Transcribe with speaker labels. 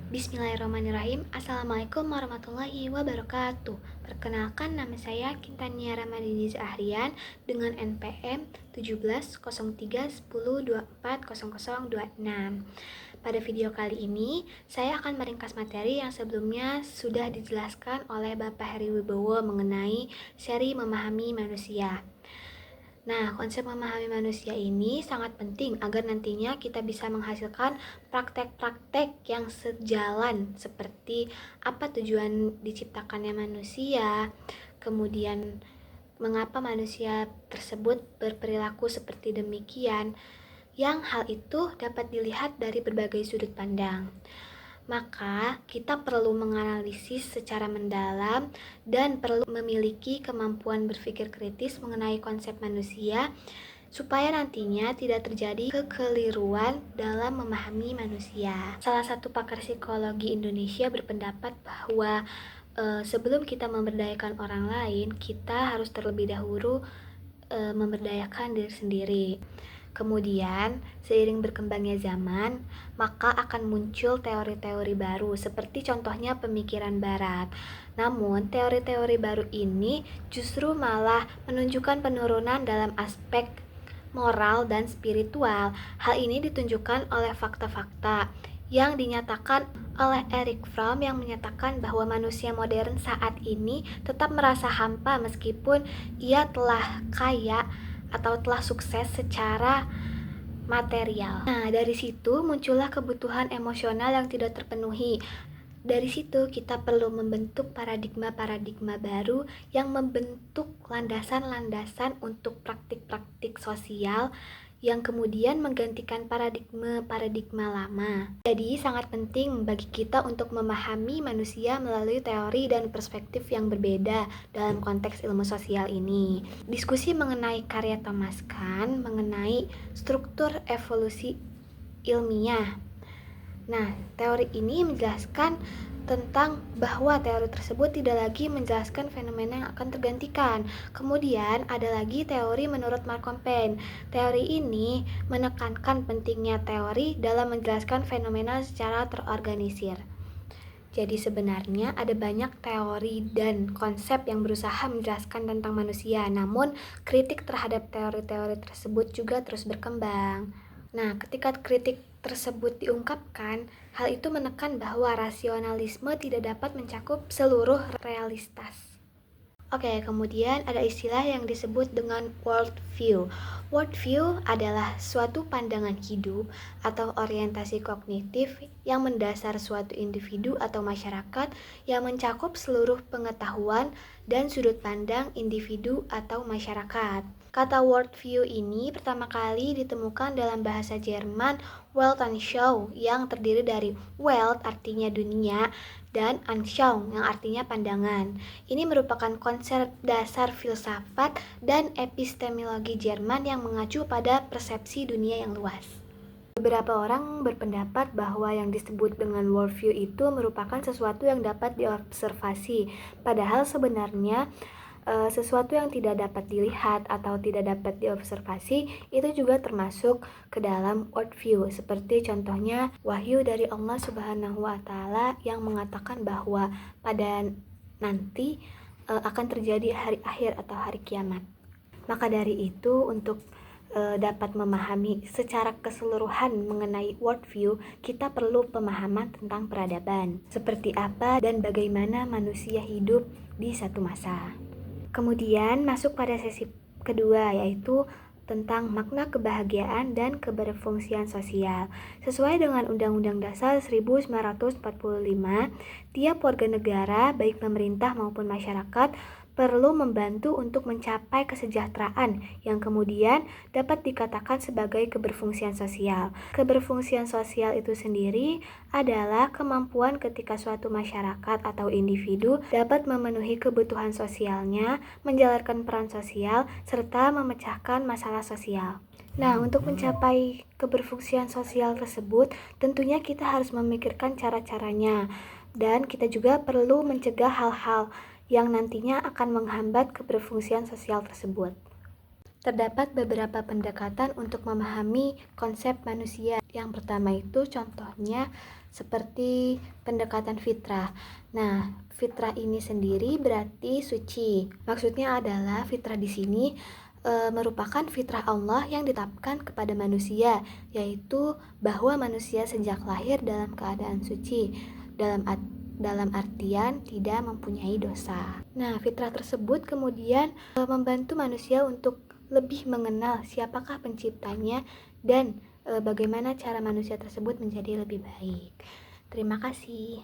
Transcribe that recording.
Speaker 1: Bismillahirrahmanirrahim. Assalamualaikum warahmatullahi wabarakatuh. Perkenalkan, nama saya Kintania Ramadini Zahrian dengan NPM 170310240026. Pada video kali ini, saya akan meringkas materi yang sebelumnya sudah dijelaskan oleh Bapak Heri Wibowo mengenai seri Memahami Manusia. Nah, konsep memahami manusia ini sangat penting agar nantinya kita bisa menghasilkan praktek-praktek yang sejalan seperti apa tujuan diciptakannya manusia, kemudian mengapa manusia tersebut berperilaku seperti demikian, yang hal itu dapat dilihat dari berbagai sudut pandang. Maka kita perlu menganalisis secara mendalam dan perlu memiliki kemampuan berpikir kritis mengenai konsep manusia supaya nantinya tidak terjadi kekeliruan dalam memahami manusia. Salah satu pakar psikologi Indonesia berpendapat bahwa sebelum kita memberdayakan orang lain, kita harus terlebih dahulu memberdayakan diri sendiri. Kemudian, seiring berkembangnya zaman, maka akan muncul teori-teori baru, seperti contohnya pemikiran barat. Namun, teori-teori baru ini justru malah menunjukkan penurunan dalam aspek moral dan spiritual. Hal ini ditunjukkan oleh fakta-fakta yang dinyatakan oleh Erich Fromm yang menyatakan bahwa manusia modern saat ini tetap merasa hampa meskipun ia telah kaya atau telah sukses secara material. Nah, dari situ muncullah kebutuhan emosional yang tidak terpenuhi. Dari situ kita perlu membentuk paradigma-paradigma baru yang membentuk landasan-landasan untuk praktik-praktik sosial yang kemudian menggantikan paradigma-paradigma lama. Jadi sangat penting bagi kita untuk memahami manusia melalui teori dan perspektif yang berbeda dalam konteks ilmu sosial ini. Diskusi mengenai karya Thomas Kuhn mengenai struktur evolusi ilmiah. Nah, teori ini menjelaskan tentang bahwa teori tersebut tidak lagi menjelaskan fenomena yang akan tergantikan. Kemudian ada lagi teori menurut Malcolm Payne. Teori ini menekankan pentingnya teori dalam menjelaskan fenomena secara terorganisir. Jadi sebenarnya ada banyak teori dan konsep yang berusaha menjelaskan tentang manusia, namun kritik terhadap teori-teori tersebut juga terus berkembang. Nah, ketika kritik tersebut diungkapkan, hal itu menekan bahwa rasionalisme tidak dapat mencakup seluruh realitas. Oke, kemudian ada istilah yang disebut dengan worldview. Worldview adalah suatu pandangan hidup atau orientasi kognitif yang mendasar suatu individu atau masyarakat yang mencakup seluruh pengetahuan dan sudut pandang individu atau masyarakat. Kata worldview ini pertama kali ditemukan dalam bahasa Jerman Weltanschauung yang terdiri dari Welt artinya dunia dan Anschauung yang artinya pandangan. Ini merupakan konsep dasar filsafat dan epistemologi Jerman yang mengacu pada persepsi dunia yang luas. Beberapa orang berpendapat bahwa yang disebut dengan worldview itu merupakan sesuatu yang dapat diobservasi, padahal sebenarnya sesuatu yang tidak dapat dilihat atau tidak dapat diobservasi itu juga termasuk ke dalam worldview, seperti contohnya wahyu dari Allah Subhanahu wa Ta'ala yang mengatakan bahwa pada nanti akan terjadi hari akhir atau hari kiamat. Maka dari itu, untuk dapat memahami secara keseluruhan mengenai worldview, kita perlu pemahaman tentang peradaban, seperti apa dan bagaimana manusia hidup di satu masa. Kemudian masuk pada sesi kedua, yaitu tentang makna kebahagiaan dan keberfungsian sosial. Sesuai dengan Undang-Undang Dasar 1945, tiap warga negara, baik pemerintah maupun masyarakat, perlu membantu untuk mencapai kesejahteraan yang kemudian dapat dikatakan sebagai keberfungsian sosial. Keberfungsian sosial itu sendiri adalah kemampuan ketika suatu masyarakat atau individu dapat memenuhi kebutuhan sosialnya, menjalankan peran sosial, serta memecahkan masalah sosial. Nah, untuk mencapai keberfungsian sosial tersebut, tentunya kita harus memikirkan cara-caranya, dan kita juga perlu mencegah hal-hal yang nantinya akan menghambat keberfungsian sosial tersebut. Terdapat beberapa pendekatan untuk memahami konsep manusia. Yang pertama itu contohnya seperti pendekatan fitrah. Nah, fitrah ini sendiri berarti suci. Maksudnya adalah fitrah di sini merupakan fitrah Allah yang ditetapkan kepada manusia, yaitu bahwa manusia sejak lahir dalam keadaan suci, dalam artian tidak mempunyai dosa. Nah, fitrah tersebut kemudian membantu manusia untuk lebih mengenal siapakah penciptanya dan bagaimana cara manusia tersebut menjadi lebih baik. Terima kasih.